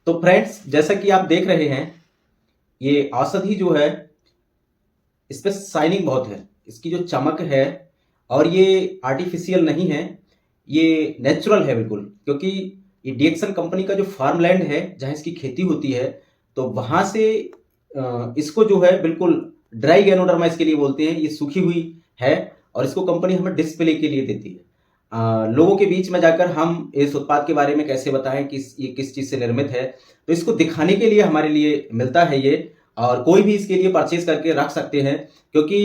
तो फ्रेंड्स, जैसा कि आप देख रहे हैं, ये औषधि जो है इस पे शाइनिंग बहुत है, इसकी जो चमक है, और ये आर्टिफिशियल नहीं है, ये नेचुरल है बिल्कुल। क्योंकि ये डीएक्सन कंपनी का जो फार्मलैंड है जहाँ इसकी खेती होती है, तो वहाँ से इसको जो है बिल्कुल ड्राई गैनोडर्मा इसके लिए बोलते हैं, ये सूखी हुई है, और इसको कंपनी हमें डिस्प्ले के लिए देती है। लोगों के बीच में जाकर हम इस उत्पाद के बारे में कैसे बताएं कि ये किस चीज़ से निर्मित है, तो इसको दिखाने के लिए हमारे लिए मिलता है ये, और कोई भी इसके लिए परचेज करके रख सकते हैं। क्योंकि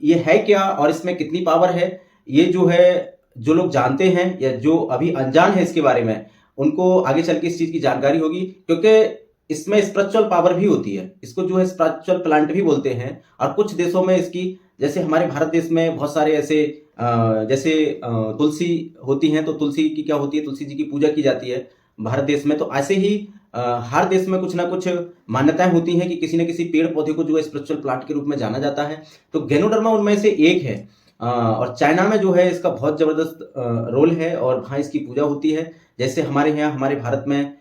ये है क्या और इसमें कितनी पावर है, ये जो है जो लोग जानते हैं या जो अभी अनजान है इसके बारे में, उनको आगे चल के इस चीज़ की जानकारी होगी। क्योंकि इसमें स्पिरिचुअल पावर भी होती है, इसको जो है स्पिरिचुअल प्लांट भी बोलते हैं। और कुछ देशों में इसकी, जैसे हमारे भारत देश में बहुत सारे ऐसे जैसे तुलसी होती हैं, तो तुलसी की क्या होती है, तुलसी जी की पूजा की जाती है भारत देश में। तो ऐसे ही हर देश में कुछ ना कुछ मान्यताएं होती हैं कि किसी न किसी पेड़ पौधे को जो है स्पिरिचुअल प्लांट के रूप में जाना जाता है। तो गैनोडर्मा उनमें से एक है। और चाइना में जो है इसका बहुत ज़बरदस्त रोल है, और वहाँ इसकी पूजा होती है। जैसे हमारे यहाँ, हमारे भारत में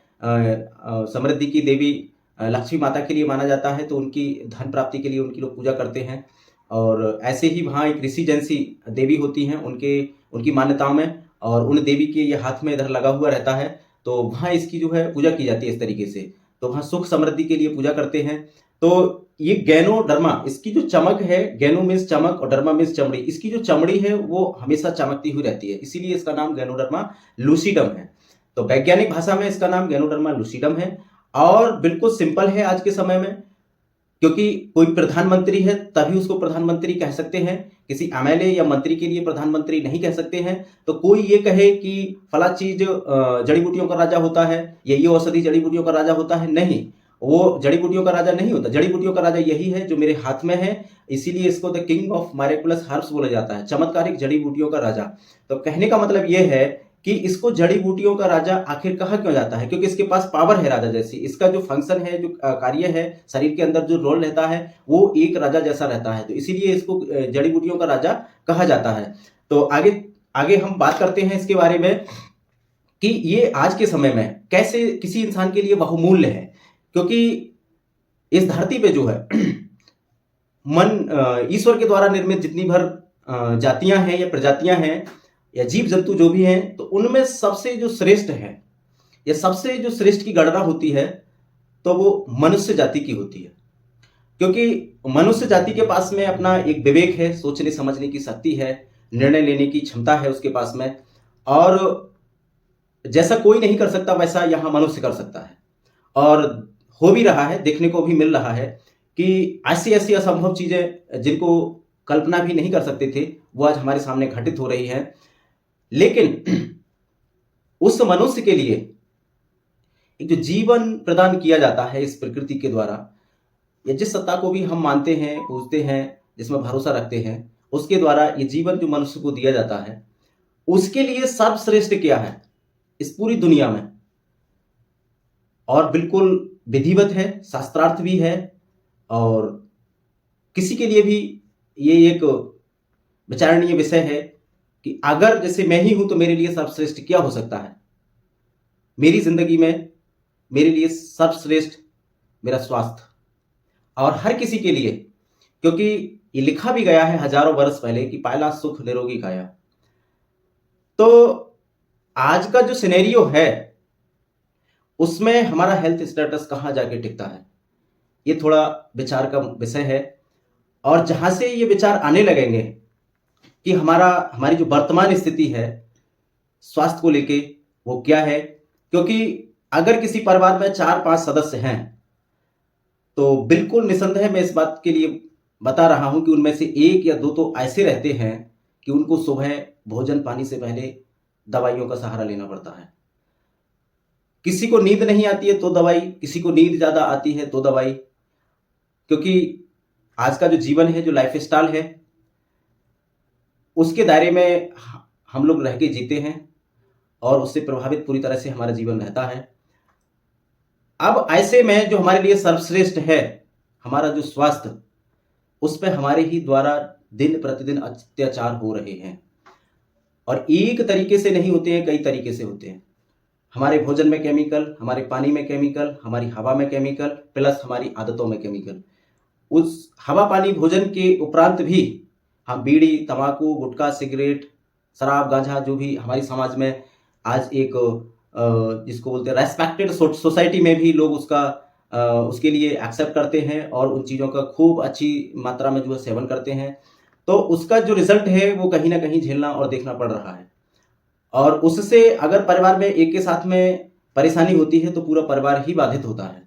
समृद्धि की देवी लक्ष्मी माता के लिए माना जाता है, तो उनकी धन प्राप्ति के लिए उनकी लोग पूजा करते हैं। और ऐसे ही वहाँ एक ऋषि जैसी देवी होती हैं उनकी मान्यताओं में, और उन देवी के ये हाथ में इधर लगा हुआ रहता है, तो वहाँ इसकी जो है पूजा की जाती है इस तरीके से। तो वहाँ सुख समृद्धि के लिए पूजा करते हैं। तो ये गैनोडर्मा, इसकी जो चमक है, गैनो मीन्स चमक और डर्मा मीन्स चमड़ी, इसकी जो चमड़ी है वो हमेशा चमकती हुई रहती है, इसीलिए इसका नाम गैनोडर्मा लूसीडम है। तो वैज्ञानिक भाषा में इसका नाम गैनोडर्मा लूसीडम है, और बिल्कुल सिंपल है आज के समय में। क्योंकि कोई प्रधानमंत्री है तभी उसको प्रधानमंत्री कह सकते हैं, किसी एमएलए या मंत्री के लिए प्रधानमंत्री नहीं कह सकते हैं। तो कोई ये कहे कि फला चीज जड़ी बूटियों का राजा होता है, ये औषधि जड़ी बूटियों का राजा होता है, नहीं, वो जड़ी बूटियों का राजा नहीं होता। जड़ी बूटियों का राजा यही है जो मेरे हाथ में है, इसीलिए इसको द किंग ऑफ मायरेकुलस हर्ब्स बोला जाता है, चमत्कारिक जड़ी बूटियों का राजा। तो कहने का मतलब ये है कि इसको जड़ी बूटियों का राजा आखिर कहा क्यों जाता है, क्योंकि इसके पास पावर है राजा जैसी। इसका जो फंक्शन है, जो कार्य है, शरीर के अंदर जो रोल रहता है, वो एक राजा जैसा रहता है, तो इसीलिए इसको जड़ी बूटियों का राजा कहा जाता है। तो आगे आगे हम बात करते हैं इसके बारे में कि ये आज के समय में कैसे किसी इंसान के लिए बहुमूल्य है। क्योंकि इस धरती पे जो है मन ईश्वर के द्वारा निर्मित जितनी भर जातियां हैं या प्रजातियां हैं या जीव जंतु जो भी हैं, तो उनमें सबसे जो श्रेष्ठ है या सबसे जो श्रेष्ठ की गणना होती है, तो वो मनुष्य जाति की होती है। क्योंकि मनुष्य जाति के पास में अपना एक विवेक है, सोचने समझने की शक्ति है, निर्णय लेने की क्षमता है उसके पास में, और जैसा कोई नहीं कर सकता वैसा यहाँ मनुष्य कर सकता है। और हो भी रहा है, देखने को भी मिल रहा है कि ऐसी ऐसी असंभव चीजें जिनको कल्पना भी नहीं कर सकते थे, वो आज हमारे सामने घटित हो रही हैं। लेकिन उस मनुष्य के लिए एक जो जीवन प्रदान किया जाता है इस प्रकृति के द्वारा, या जिस सत्ता को भी हम मानते हैं, पूजते हैं, जिसमें भरोसा रखते हैं, उसके द्वारा ये जीवन जो मनुष्य को दिया जाता है, उसके लिए सर्वश्रेष्ठ क्या है इस पूरी दुनिया में, और बिल्कुल विधिवत है, शास्त्रार्थ भी है, और किसी के लिए भी ये एक विचारणीय विषय है कि अगर जैसे मैं ही हूं तो मेरे लिए सर्वश्रेष्ठ क्या हो सकता है। मेरी जिंदगी में मेरे लिए सर्वश्रेष्ठ मेरा स्वास्थ्य, और हर किसी के लिए, क्योंकि ये लिखा भी गया है हजारों वर्ष पहले कि पहला सुख निरोगी काया। तो आज का जो सिनेरियो है उसमें हमारा हेल्थ स्टेटस कहाँ जाके टिकता है, ये थोड़ा विचार का विषय है। और जहां से ये विचार आने लगेंगे कि हमारी जो वर्तमान स्थिति है स्वास्थ्य को लेके वो क्या है, क्योंकि अगर किसी परिवार में 4-5 सदस्य हैं तो बिल्कुल निसंदेह मैं इस बात के लिए बता रहा हूं कि उनमें से 1 या 2 तो ऐसे रहते हैं कि उनको सुबह भोजन पानी से पहले दवाइयों का सहारा लेना पड़ता है। किसी को नींद नहीं आती है तो दवाई, किसी को नींद ज्यादा आती है तो दवाई, क्योंकि आज का जो जीवन है, जो लाइफ स्टाइल है, उसके दायरे में हम लोग रह के जीते हैं, और उससे प्रभावित पूरी तरह से हमारा जीवन रहता है। अब ऐसे में जो हमारे लिए सर्वश्रेष्ठ है, हमारा जो स्वास्थ्य, उस पर हमारे ही द्वारा दिन प्रतिदिन अत्याचार हो रहे हैं। और एक तरीके से नहीं होते हैं, कई तरीके से होते हैं। हमारे भोजन में केमिकल, हमारे पानी में केमिकल, हमारी हवा में केमिकल, प्लस हमारी आदतों में केमिकल। उस हवा, पानी, भोजन के उपरांत भी हम बीड़ी, तंबाकू, गुटखा, सिगरेट, शराब, गांजा, जो भी हमारी समाज में आज एक जिसको बोलते हैं रेस्पेक्टेड सोसाइटी में भी लोग उसके लिए एक्सेप्ट करते हैं और उन चीज़ों का खूब अच्छी मात्रा में जो है सेवन करते हैं। तो उसका जो रिजल्ट है वो कहीं ना कहीं झेलना और देखना पड़ रहा है। और उससे अगर परिवार में एक के साथ में परेशानी होती है तो पूरा परिवार ही बाधित होता है।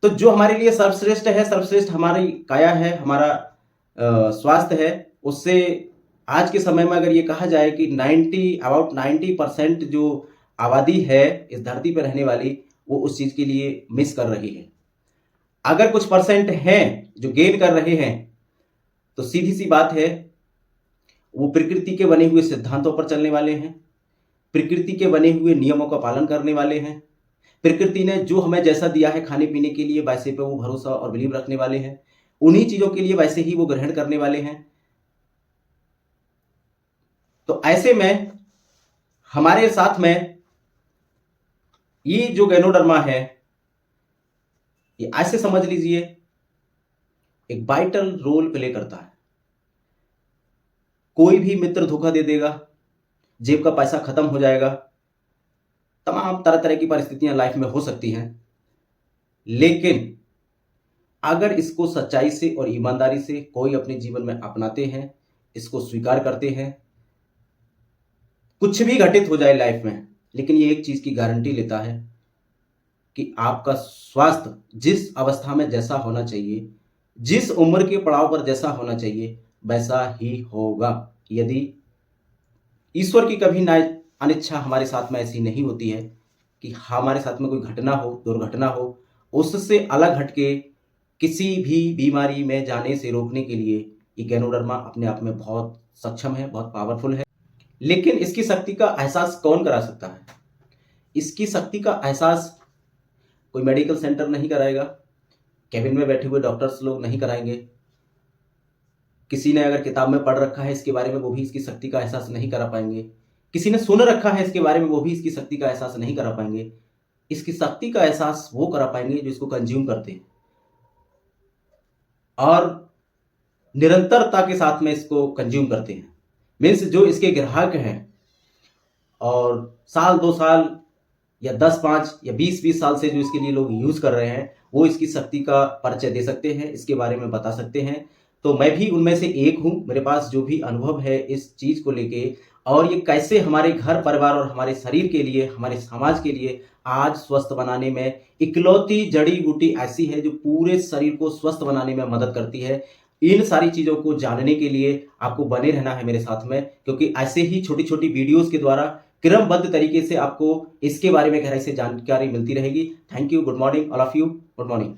तो जो हमारे लिए सर्वश्रेष्ठ है, सर्वश्रेष्ठ हमारी काया है, हमारा स्वास्थ्य है, उससे आज के समय में अगर ये कहा जाए कि अबाउट 90% जो आबादी है इस धरती पर रहने वाली, वो उस चीज़ के लिए मिस कर रही है। अगर कुछ परसेंट हैं जो गेन कर रहे हैं तो सीधी सी बात है, वो प्रकृति के बने हुए सिद्धांतों पर चलने वाले हैं, प्रकृति के बने हुए नियमों का पालन करने वाले हैं। प्रकृति ने जो हमें जैसा दिया है खाने पीने के लिए, वैसे पे वो भरोसा और बिलीव रखने वाले हैं। उन्हीं चीज़ों के लिए वैसे ही वो ग्रहण करने वाले हैं। तो ऐसे में हमारे साथ में ये जो गैनोडर्मा है, ये ऐसे समझ लीजिए एक वाइटल रोल प्ले करता है। कोई भी मित्र धोखा दे देगा, जेब का पैसा खत्म हो जाएगा, तमाम तरह तरह की परिस्थितियां लाइफ में हो सकती हैं। लेकिन अगर इसको सच्चाई से और ईमानदारी से कोई अपने जीवन में अपनाते हैं, इसको स्वीकार करते हैं, कुछ भी घटित हो जाए लाइफ में, लेकिन ये एक चीज की गारंटी लेता है कि आपका स्वास्थ्य जिस अवस्था में जैसा होना चाहिए, जिस उम्र के पड़ाव पर जैसा होना चाहिए, वैसा ही होगा। यदि ईश्वर की कभी ना अनिच्छा हमारे साथ में ऐसी नहीं होती है कि हमारे साथ में कोई घटना हो, दुर्घटना हो, उससे अलग हटके किसी भी बीमारी में जाने से रोकने के लिए ये गैनोडर्मा अपने आप में बहुत सक्षम है, बहुत पावरफुल है। लेकिन इसकी शक्ति का एहसास कौन करा सकता है? इसकी शक्ति का एहसास कोई मेडिकल सेंटर नहीं कराएगा, केबिन में बैठे हुए डॉक्टर्स लोग नहीं कराएंगे, किसी ने अगर किताब में पढ़ रखा है इसके बारे में वो भी इसकी शक्ति का एहसास नहीं करा पाएंगे, किसी ने सुन रखा है इसके बारे में वो भी इसकी शक्ति का एहसास नहीं करा पाएंगे। इसकी शक्ति का एहसास वो करा पाएंगे जो इसको कंज्यूम करते हैं और निरंतरता के साथ में इसको कंज्यूम करते हैं। मीन्स जो इसके ग्राहक हैं और साल 2 साल या 10, 5 या 20 साल से जो इसके लिए लोग यूज कर रहे हैं, वो इसकी शक्ति का परिचय दे सकते हैं, इसके बारे में बता सकते हैं। तो मैं भी उनमें से एक हूं। मेरे पास जो भी अनुभव है इस चीज को लेके, और ये कैसे हमारे घर परिवार और हमारे शरीर के लिए, हमारे समाज के लिए आज स्वस्थ बनाने में इकलौती जड़ी बूटी ऐसी है जो पूरे शरीर को स्वस्थ बनाने में मदद करती है। इन सारी चीजों को जानने के लिए आपको बने रहना है मेरे साथ में, क्योंकि ऐसे ही छोटी छोटी वीडियोस के द्वारा क्रमबद्ध तरीके से आपको इसके बारे में गहराई से जानकारी मिलती रहेगी। Thank you. Good morning all of you. Good morning.